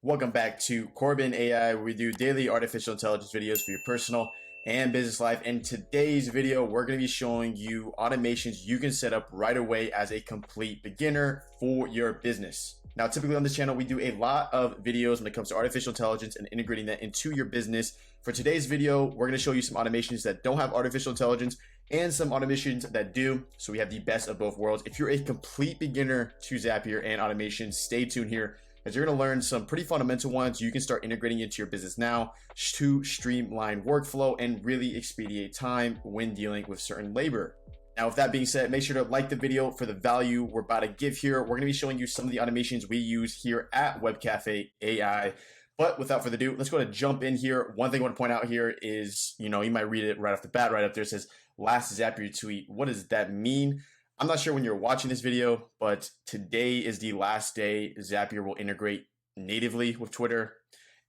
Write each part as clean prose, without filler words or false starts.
Welcome back to Corbin AI, where we do daily artificial intelligence videos for your personal and business life. In today's video, we're going to be showing you automations you can set up right away as a complete beginner for your business. Now, typically on this channel, we do a lot of videos when it comes to artificial intelligence and integrating that into your business. For today's video, we're going to show you some automations that don't have artificial intelligence and some automations that do. So we have the best of both worlds. If you're a complete beginner to Zapier and automation, stay tuned here, as you're going to learn some pretty fundamental ones you can start integrating into your business now to streamline workflow and really expedite time when dealing with certain labor. Now, with that being said, make sure to like the video for the value we're about to give here. We're going to be showing you some of the automations we use here at Web Cafe AI. But without further ado, let's go to jump in here. One thing I want to point out here is, you might read it right off the bat, right up there. It says last Zapier tweet. What does that mean? I'm not sure when you're watching this video, but today is the last day Zapier will integrate natively with Twitter.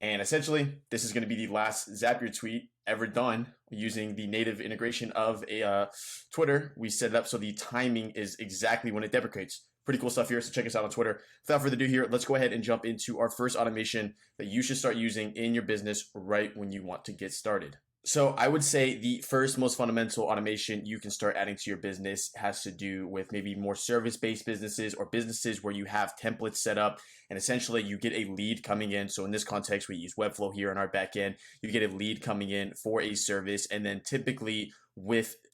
And essentially, this is going to be the last Zapier tweet ever done using the native integration of Twitter. We set it up so the timing is exactly when it deprecates. Pretty cool stuff here, so check us out on Twitter. Without further ado here, let's go ahead and jump into our first automation that you should start using in your business right when you want to get started. So I would say the first most fundamental automation you can start adding to your business has to do with maybe more service-based businesses or businesses where you have templates set up and essentially you get a lead coming in. So in this context, we use Webflow here in our backend. You get a lead coming in for a service, and then typically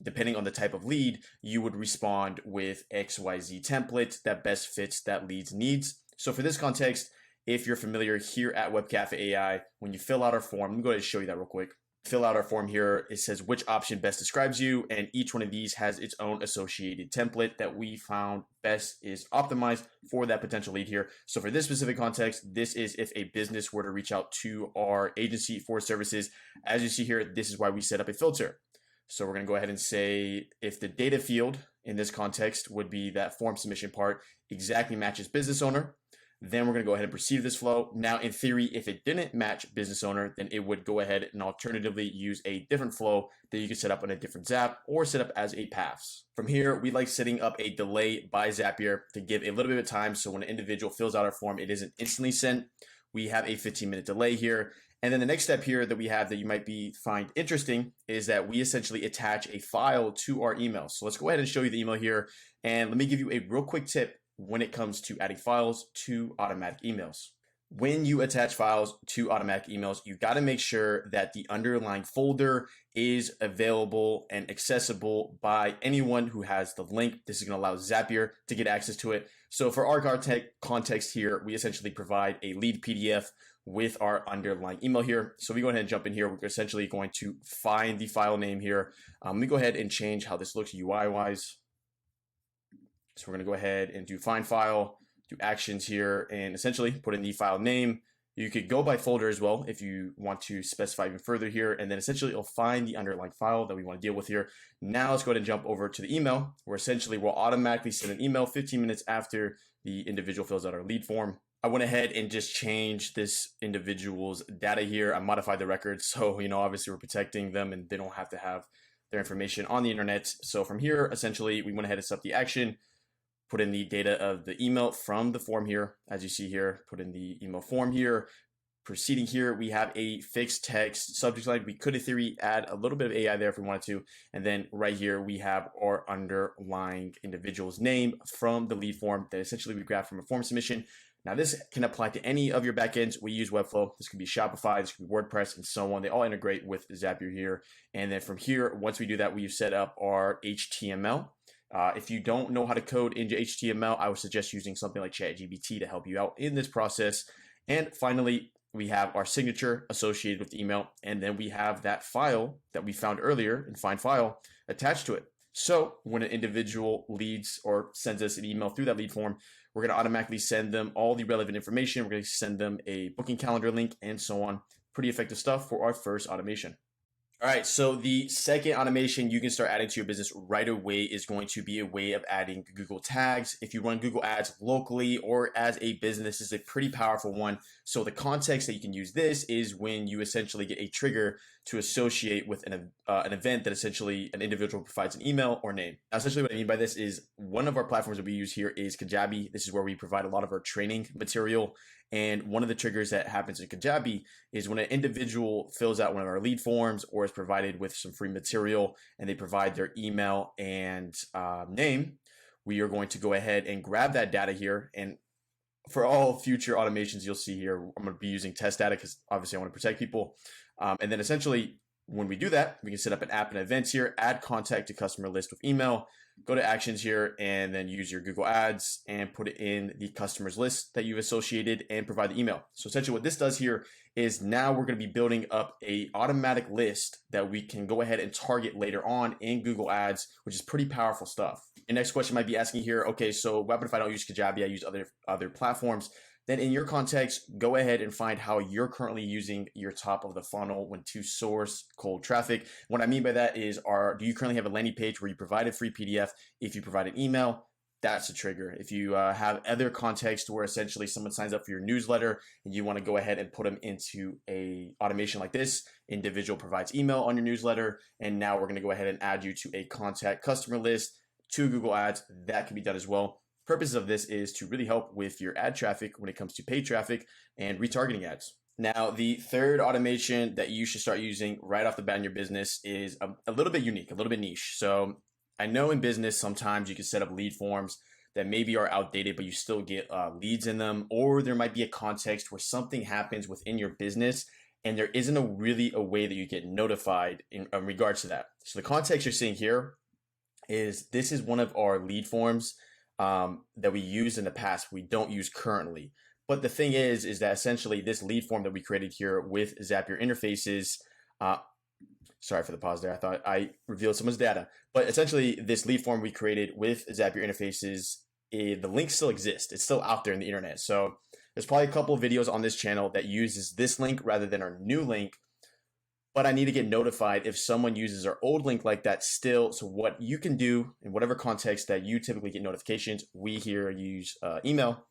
depending on the type of lead, you would respond with XYZ template that best fits that lead's needs. So for this context, if you're familiar here at Web Cafe AI, when you fill out our form, let me go ahead and show you that real quick. Fill out our form here. It says which option best describes you, and each one of these has its own associated template that we found best is optimized for that potential lead here. So for this specific context, this is if a business were to reach out to our agency for services. As you see here, this is why we set up a filter. So we're going to go ahead and say if the data field in this context would be that form submission part exactly matches business owner, then we're going to go ahead and proceed this flow. Now, in theory, if it didn't match business owner, then it would go ahead and alternatively use a different flow that you can set up on a different Zap or set up as a paths. From here, we like setting up a delay by Zapier to give a little bit of time. So when an individual fills out our form, it isn't instantly sent. We have a 15-minute delay here. And then the next step here that we have that you might find interesting is that we essentially attach a file to our email. So let's go ahead and show you the email here. And let me give you a real quick tip when it comes to adding files to automatic emails. When you attach files to automatic emails, you got to make sure that the underlying folder is available and accessible by anyone who has the link. This is going to allow Zapier to get access to it. So for our context here, we essentially provide a lead PDF with our underlying email here. So we go ahead and jump in here. We're essentially going to find the file name here. Let me go ahead and change how this looks UI wise. So we're going to go ahead and do find file, do actions here, and essentially put in the file name. You could go by folder as well if you want to specify even further here. And then essentially it'll find the underlying file that we want to deal with here. Now let's go ahead and jump over to the email, where essentially we'll automatically send an email 15 minutes after the individual fills out our lead form. I went ahead and just changed this individual's data here. I modified the record. So, obviously we're protecting them and they don't have to have their information on the internet. So from here, essentially we went ahead and set up the action, put in the data of the email from the form here. As you see here, put in the email form here. Proceeding here, we have a fixed text subject line. We could, in theory, add a little bit of AI there if we wanted to. And then right here, we have our underlying individual's name from the lead form that essentially we grabbed from a form submission. Now, this can apply to any of your backends. We use Webflow. This could be Shopify, this could be WordPress, and so on. They all integrate with Zapier here. And then from here, once we do that, we've set up our HTML. If you don't know how to code into HTML, I would suggest using something like ChatGPT to help you out in this process. And finally, we have our signature associated with the email, and then we have that file that we found earlier in find file attached to it. So when an individual leads or sends us an email through that lead form, we're going to automatically send them all the relevant information. We're going to send them a booking calendar link and so on. Pretty effective stuff for our first automation. All right, so the second automation you can start adding to your business right away is going to be a way of adding Google tags. If you run Google Ads locally or as a business, this is a pretty powerful one. So the context that you can use this is when you essentially get a trigger to associate with an event that essentially an individual provides an email or name. Now, essentially what I mean by this is one of our platforms that we use here is Kajabi. This is where we provide a lot of our training material. And one of the triggers that happens in Kajabi is when an individual fills out one of our lead forms or is provided with some free material and they provide their email and name, we are going to go ahead and grab that data here. And for all future automations you'll see here, I'm going to be using test data because obviously I want to protect people. And then essentially when we do that, we can set up an app and events here, add contact to customer list with email, go to actions here, and then use your Google Ads and put it in the customer's list that you've associated and provide the email. So essentially what this does here is now we're going to be building up a automatic list that we can go ahead and target later on in Google Ads, which is pretty powerful stuff. Your next question might be asking here, okay, so what if I don't use Kajabi, I use other platforms? Then in your context, go ahead and find how you're currently using your top of the funnel when to source cold traffic. What I mean by that is, do you currently have a landing page where you provide a free PDF? If you provide an email, that's a trigger. If you have other context where essentially someone signs up for your newsletter and you want to go ahead and put them into a automation like this, individual provides email on your newsletter, and now we're going to go ahead and add you to a contact customer list to Google Ads. That can be done as well. Purpose of this is to really help with your ad traffic when it comes to paid traffic and retargeting ads. Now, the third automation that you should start using right off the bat in your business is a little bit unique, a little bit niche. So I know in business, sometimes you can set up lead forms that maybe are outdated, but you still get leads in them, or there might be a context where something happens within your business and there isn't really a way that you get notified in regards to that. So the context you're seeing here is this is one of our lead forms that we used in the past, we don't use currently. But the thing is that essentially this lead form that we created here with Zapier interfaces, sorry for the pause there, I thought I revealed someone's data, but essentially this lead form we created with Zapier interfaces, the link still exists. It's still out there in the internet. So there's probably a couple of videos on this channel that uses this link rather than our new link, but I need to get notified if someone uses our old link like that still. So what you can do in whatever context that you typically get notifications, we here use email,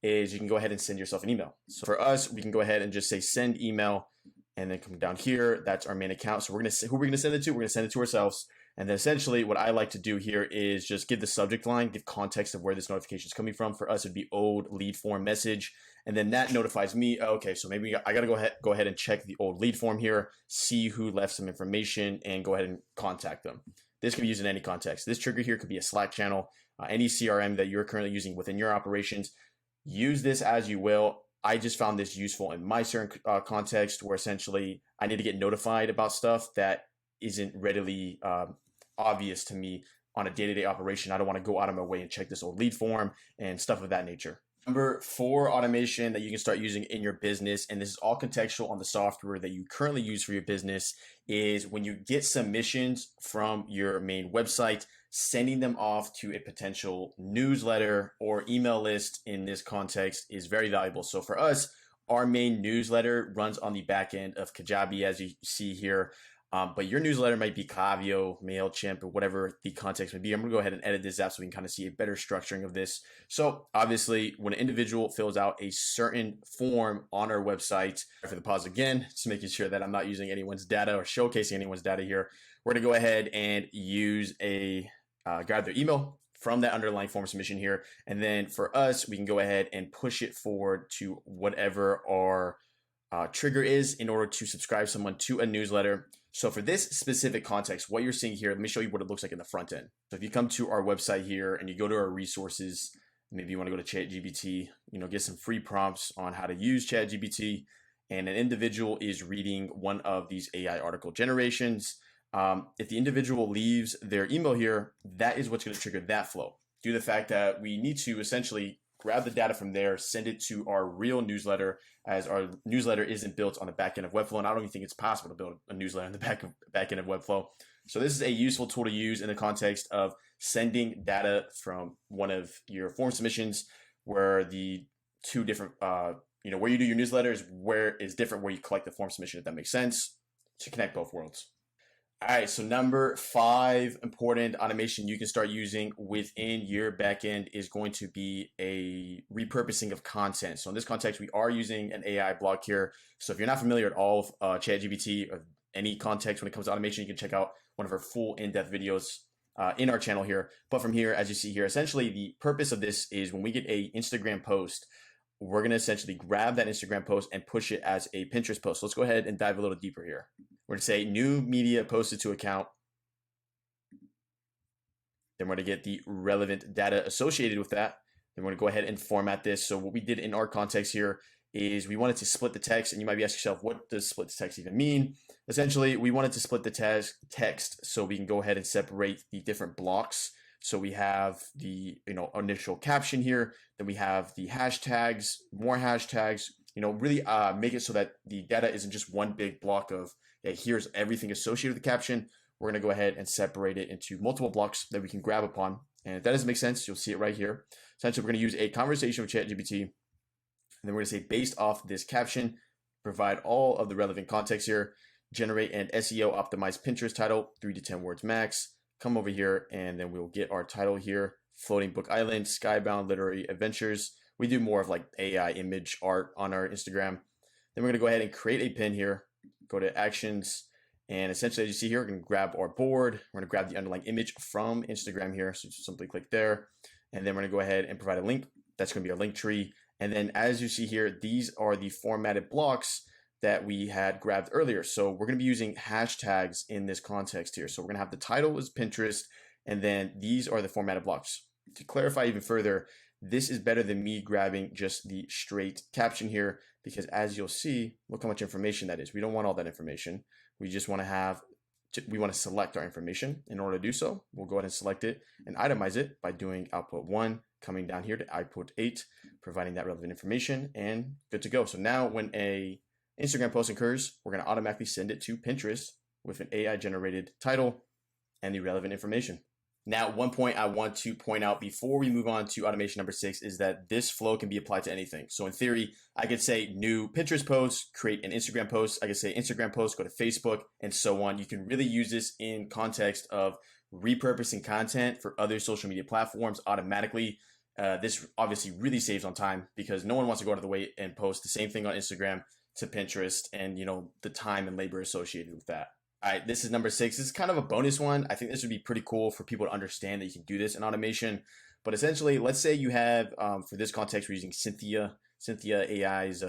is you can go ahead and send yourself an email. So for us, we can go ahead and just say send email and then come down here. That's our main account. So we're going to, who we're going to send it to? We're going to send it to ourselves. And then essentially what I like to do here is just give the subject line, give context of where this notification is coming from. For us, it'd be old lead form message. And then that notifies me, okay, so maybe I got to go ahead and check the old lead form here, see who left some information and go ahead and contact them. This can be used in any context. This trigger here could be a Slack channel, any CRM that you're currently using within your operations. Use this as you will. I just found this useful in my certain context where essentially I need to get notified about stuff that isn't readily obvious to me on a day-to-day operation. I don't want to go out of my way and check this old lead form and stuff of that nature. Number 4 automation that you can start using in your business, and this is all contextual on the software that you currently use for your business, is when you get submissions from your main website, sending them off to a potential newsletter or email list in this context is very valuable. So for us, our main newsletter runs on the back end of Kajabi, as you see here. But your newsletter might be Klaviyo, MailChimp, or whatever the context may be. I'm going to go ahead and edit this out so we can kind of see a better structuring of this. So obviously, when an individual fills out a certain form on our website, for the pause again, just making sure that I'm not using anyone's data or showcasing anyone's data here, we're going to go ahead and use grab their email from that underlying form submission here. And then for us, we can go ahead and push it forward to whatever our trigger is in order to subscribe someone to a newsletter. So for this specific context, what you're seeing here, let me show you what it looks like in the front end. So if you come to our website here and you go to our resources, maybe you want to go to ChatGPT, get some free prompts on how to use ChatGPT, and an individual is reading one of these AI article generations. If the individual leaves their email here, that is what's going to trigger that flow. Due to the fact that we need to essentially grab the data from there, send it to our real newsletter, as our newsletter isn't built on the back end of Webflow. And I don't even think it's possible to build a newsletter on the back end of Webflow. So this is a useful tool to use in the context of sending data from one of your form submissions, where the two different, where you do your newsletter is different where you collect the form submission, if that makes sense, to connect both worlds. All right, so number 5 important automation you can start using within your backend is going to be a repurposing of content. So in this context, we are using an AI block here. So if you're not familiar at all with ChatGPT or any context when it comes to automation, you can check out one of our full in-depth videos in our channel here. But from here, as you see here, essentially the purpose of this is when we get a Instagram post we're going to essentially grab that Instagram post and push it as a Pinterest post. So let's go ahead and dive a little deeper here. We're going to say new media posted to account. Then we're going to get the relevant data associated with that. Then we're going to go ahead and format this. So what we did in our context here is we wanted to split the text, and you might be asking yourself, what does split the text even mean? Essentially, we wanted to split the text so we can go ahead and separate the different blocks. So we have the initial caption here, then we have the hashtags, more hashtags, really make it so that the data isn't just one big block of, hey, here's everything associated with the caption. We're going to go ahead and separate it into multiple blocks that we can grab upon. And if that doesn't make sense, you'll see it right here. Essentially, we're going to use a conversation with ChatGPT. And then we're going to say, based off this caption, provide all of the relevant context here, generate an SEO optimized Pinterest title, 3 to 10 words max. Come over here, and then we'll get our title here, Floating Book Island, Skybound Literary Adventures. We do more of like AI image art on our Instagram. Then we're going to go ahead and create a pin here, go to actions, and essentially, as you see here, we're going to grab our board. We're going to grab the underlying image from Instagram here. So just simply click there. And then we're going to go ahead and provide a link. That's going to be our link tree. And then as you see here, these are the formatted blocks that we had grabbed earlier. So we're going to be using hashtags in this context here. So we're going to have the title is Pinterest, and then these are the formatted blocks. To clarify even further, this is better than me grabbing just the straight caption here, because as you'll see, look how much information that is. We don't want all that information. We just want to select our information. In order to do so, we'll go ahead and select it and itemize it by doing output 1, coming down here to output 8, providing that relevant information, and good to go. So now when a Instagram post occurs, we're going to automatically send it to Pinterest with an AI generated title and the relevant information. Now, one point I want to point out before we move on to automation number 6 is that this flow can be applied to anything. So in theory, I could say new Pinterest post, create an Instagram post. I could say Instagram post, go to Facebook, and so on. You can really use this in context of repurposing content for other social media platforms automatically. This obviously really saves on time because no one wants to go out of the way and post the same thing on Instagram to Pinterest and the time and labor associated with that. All right, this is number 6. This is kind of a bonus one. I think this would be pretty cool for people to understand that you can do this in automation. But essentially, let's say you have, for this context, we're using Cynthia AI's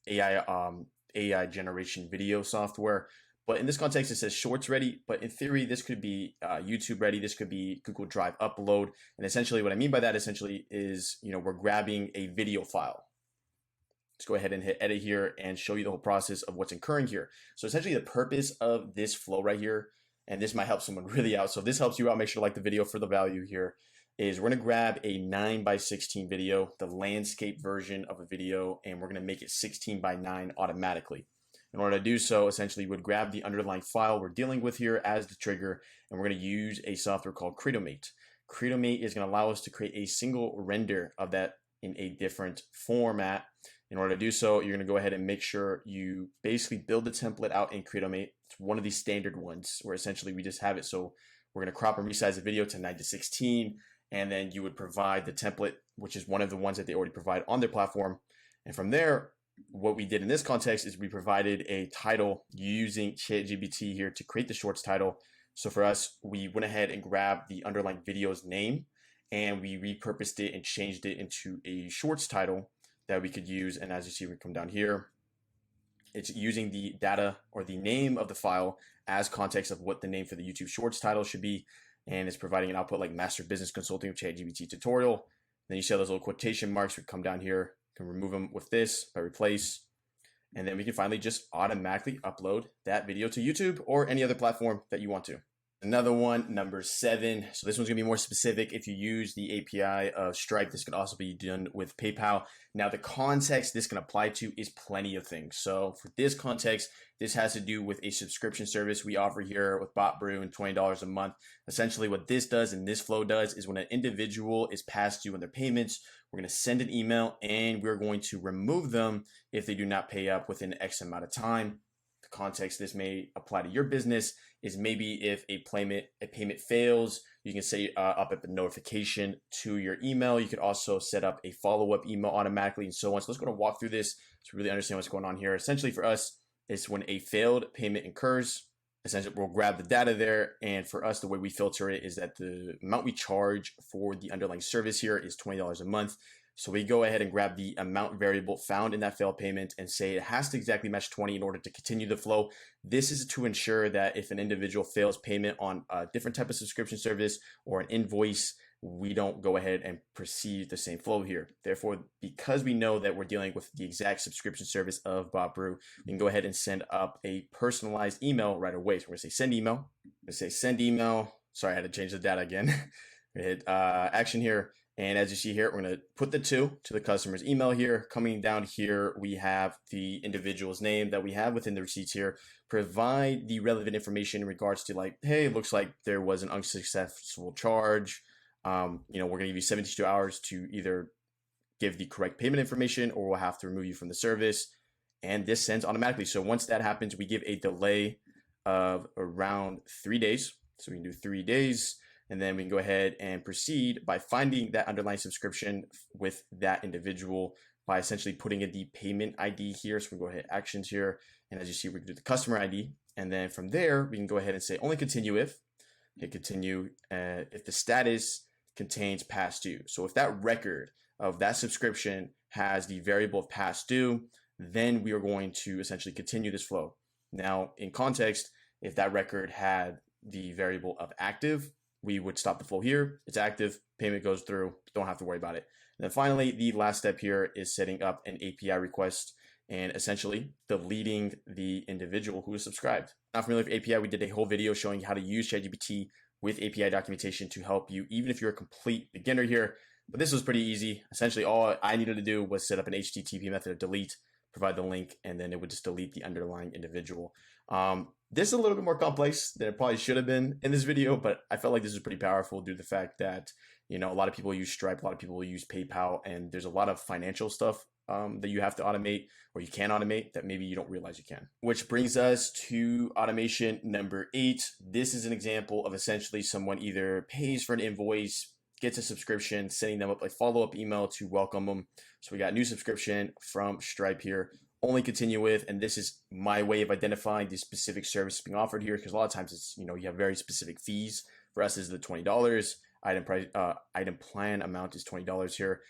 AI generation video software. But in this context, it says Shorts ready. But in theory, this could be YouTube ready. This could be Google Drive upload. And essentially, what I mean by that essentially is, we're grabbing a video file. Let's go ahead and hit edit here and show you the whole process of what's occurring here. So essentially the purpose of this flow right here, and this might help someone really out. So if this helps you out, make sure to like the video for the value here, is we're going to grab a 9:16 video, the landscape version of a video, and we're going to make it 16:9 automatically. In order to do so, essentially, we would grab the underlying file we're dealing with here as the trigger, and we're going to use a software called Creatomate. Creatomate is going to allow us to create a single render of that in a different format. In order to do so, you're going to go ahead and make sure you basically build the template out in Creatomate. It's one of these standard ones where essentially we just have it. So we're going to crop and resize the video to 9:16, and then you would provide the template, which is one of the ones that they already provide on their platform. And from there, what we did in this context is we provided a title using ChatGPT here to create the shorts title. So for us, we went ahead and grabbed the underlying video's name and we repurposed it and changed it into a shorts title that we could use. And as you see, we come down here, it's using the data or the name of the file as context of what the name for the YouTube shorts title should be. And it's providing an output like Master Business Consulting with ChatGPT tutorial. Then you see all those little quotation marks. We come down here, can remove them with this by replace. And then we can finally just automatically upload that video to YouTube or any other platform that you want to. Another one, number 7. So this one's gonna be more specific. If you use the API of Stripe, this can also be done with PayPal. Now the context this can apply to is plenty of things. So for this context, this has to do with a subscription service we offer here with BotBrew and $20 a month. Essentially what this does and this flow does is when an individual is past due on their payments, we're gonna send an email and we're going to remove them if they do not pay up within X amount of time. The context this may apply to your business is maybe if a payment fails, you can set up a notification to your email. You could also set up a follow-up email automatically and so on. So let's go and walk through this to really understand what's going on here. Essentially for us, it's when a failed payment occurs, essentially we'll grab the data there. And for us, the way we filter it is that the amount we charge for the underlying service here is $20 a month. So we go ahead and grab the amount variable found in that failed payment and say it has to exactly match 20 in order to continue the flow. This is to ensure that if an individual fails payment on a different type of subscription service or an invoice, we don't go ahead and proceed the same flow here. Therefore, because we know that we're dealing with the exact subscription service of Bob Brew, we can go ahead and send up a personalized email right away. So we're gonna say send email. Let's say send email. Sorry, I had to change the data again. Hit action here. And as you see here, we're going to put the to the customer's email here. Coming down here, we have the individual's name that we have within the receipts here. Provide the relevant information in regards to like, hey, it looks like there was an unsuccessful charge. We're going to give you 72 hours to either give the correct payment information or we'll have to remove you from the service. And this sends automatically. So once that happens, we give a delay of around 3 days. So we can do 3 days. And then we can go ahead and proceed by finding that underlying subscription with that individual by essentially putting in the payment ID here. So we can go ahead actions here. And as you see, we can do the customer ID. And then from there, we can go ahead and say only continue if, hit continue if the status contains past due. So if that record of that subscription has the variable of past due, then we are going to essentially continue this flow. Now in context, if that record had the variable of active, we would stop the flow here. It's active, payment goes through, don't have to worry about it. And then finally, the last step here is setting up an API request and essentially deleting the individual who is subscribed. Not familiar with API, we did a whole video showing how to use ChatGPT with API documentation to help you, even if you're a complete beginner here. But this was pretty easy. Essentially, all I needed to do was set up an HTTP method of delete, provide the link, and then it would just delete the underlying individual. This is a little bit more complex than it probably should have been in this video, but I felt like this is pretty powerful due to the fact that, a lot of people use Stripe, a lot of people use PayPal, and there's a lot of financial stuff that you have to automate or you can automate that maybe you don't realize you can. Which brings us to automation number 8. This is an example of essentially someone either pays for an invoice, gets a subscription, sending them up a follow-up email to welcome them. So we got new subscription from Stripe here. Only continue with, and this is my way of identifying the specific service being offered here, because a lot of times it's, you have very specific fees. For us is the $20 item price, item plan amount is $20 here.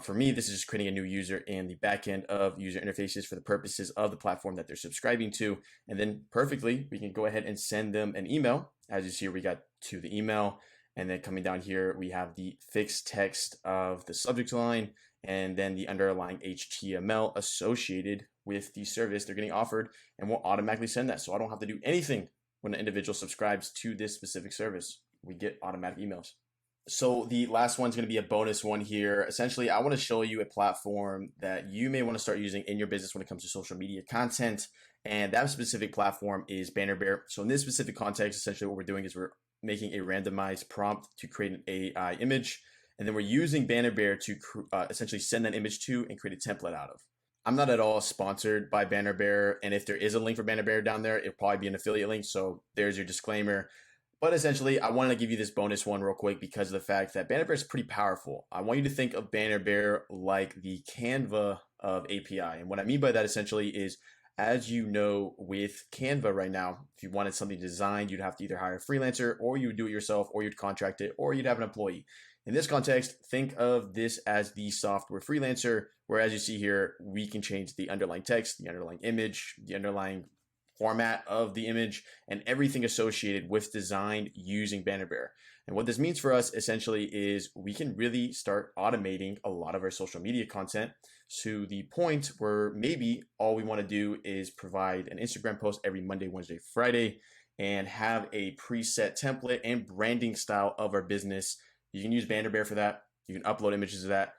For me, this is just creating a new user in the backend of user interfaces for the purposes of the platform that they're subscribing to. And then perfectly, we can go ahead and send them an email. As you see, we got to the email, and then coming down here, we have the fixed text of the subject line, and then the underlying HTML associated with the service they're getting offered, and we'll automatically send that. So I don't have to do anything when an individual subscribes to this specific service. We get automatic emails. So the last one's going to be a bonus one here. Essentially, I want to show you a platform that you may want to start using in your business when it comes to social media content. And that specific platform is Bannerbear. So in this specific context, essentially what we're doing is we're making a randomized prompt to create an AI image. And then we're using Bannerbear to essentially send that image to and create a template out of. I'm not at all sponsored by Bannerbear, and if there is a link for Bannerbear down there, it'll probably be an affiliate link, so there's your disclaimer. But essentially, I wanted to give you this bonus one real quick because of the fact that Bannerbear is pretty powerful. I want you to think of Bannerbear like the Canva of API, and what I mean by that essentially is, as you know, with Canva right now, if you wanted something designed, you'd have to either hire a freelancer, or you would do it yourself, or you'd contract it, or you'd have an employee. In this context, think of this as the software freelancer, where as you see here, we can change the underlying text, the underlying image, the underlying format of the image, and everything associated with design using Bannerbear. And what this means for us essentially is we can really start automating a lot of our social media content to the point where maybe all we want to do is provide an Instagram post every Monday, Wednesday, Friday, and have a preset template and branding style of our business. You can use Bannerbear for that. You can upload images of that.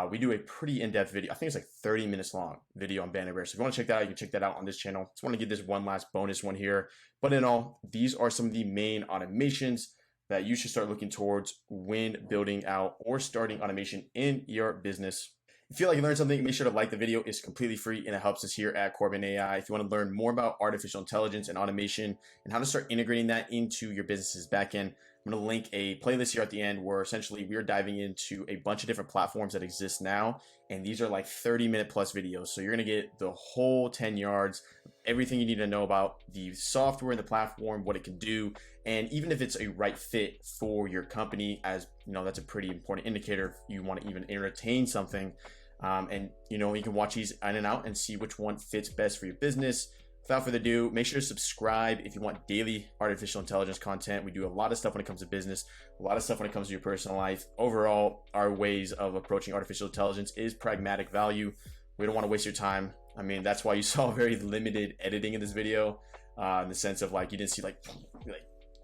We do a pretty in-depth video. I think it's like 30 minutes long video on Bannerbear. So if you want to check that out, you can check that out on this channel. Just want to give this one last bonus one here. But in all, these are some of the main automations that you should start looking towards when building out or starting automation in your business. If you feel like you learned something, make sure to like the video. It's completely free and it helps us here at Corbin AI. If you want to learn more about artificial intelligence and automation and how to start integrating that into your business's backend, I'm going to link a playlist here at the end where essentially we're diving into a bunch of different platforms that exist now. And these are like 30-minute plus videos. So you're going to get the whole 10 yards, everything you need to know about the software and the platform, what it can do. And even if it's a right fit for your company, as you know, that's a pretty important indicator if you want to even entertain something. And you know, you can watch these in and out and see which one fits best for your business. Without further ado, make sure to subscribe if you want daily artificial intelligence content. We do a lot of stuff when it comes to business, a lot of stuff when it comes to your personal life. Overall, our ways of approaching artificial intelligence is pragmatic value. We don't want to waste your time. I mean, that's why you saw very limited editing in this video, in the sense of like, you didn't see like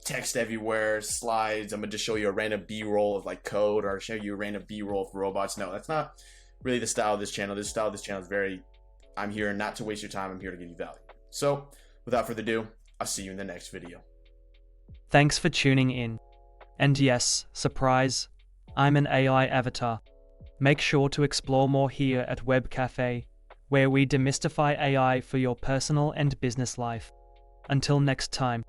text everywhere, slides. I'm gonna just show you a random B-roll of like code or show you a random B-roll of robots. No, that's not really the style of this channel. This style of this channel is very, I'm here not to waste your time. I'm here to give you value. So without further ado, I'll see you in the next video. Thanks for tuning in. And yes, surprise, I'm an AI avatar. Make sure to explore more here at Web Cafe, where we demystify AI for your personal and business life. Until next time.